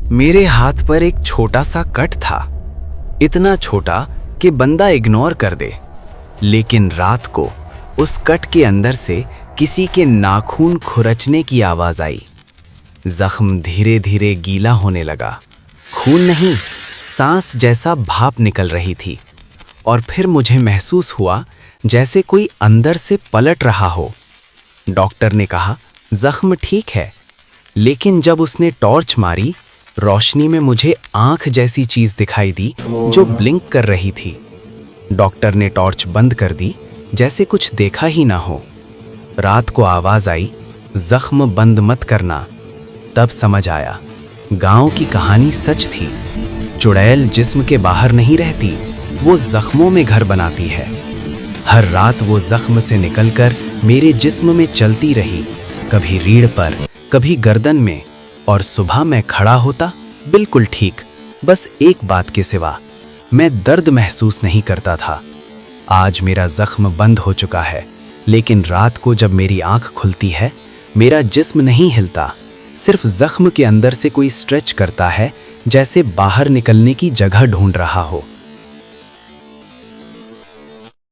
मेरे हाथ पर एक छोटा सा कट था, इतना छोटा कि बंदा इग्नोर कर दे। लेकिन रात को उस कट के अंदर से किसी के नाखून खुरचने की आवाज आई। जख्म धीरे धीरे गीला होने लगा। खून नहीं, सांस जैसा भाप निकल रही थी। और फिर मुझे महसूस हुआ जैसे कोई अंदर से पलट रहा हो। डॉक्टर ने कहा जख्म ठीक है, लेकिन जब उसने टॉर्च मारी, रोशनी में मुझे आंख जैसी चीज दिखाई दी जो ब्लिंक कर रही थी। डॉक्टर ने टॉर्च बंद कर दी, जैसे कुछ देखा ही ना हो। रात को आवाज आई, जख्म बंद मत करना। तब समझ आया, गांव की कहानी सच थी। चुड़ैल जिस्म के बाहर नहीं रहती, वो जख्मों में घर बनाती है। हर रात वो जख्म से निकलकर मेरे जिस्म में चलती रही, कभी रीढ़ पर, कभी गर्दन में। और सुबह मैं खड़ा होता बिल्कुल ठीक, बस एक बात के सिवा, मैं दर्द महसूस नहीं करता था। आज मेरा जख्म बंद हो चुका है, लेकिन रात को जब मेरी आंख खुलती है, मेरा जिस्म नहीं हिलता, सिर्फ जख्म के अंदर से कोई स्ट्रेच करता है, जैसे बाहर निकलने की जगह ढूंढ रहा हो।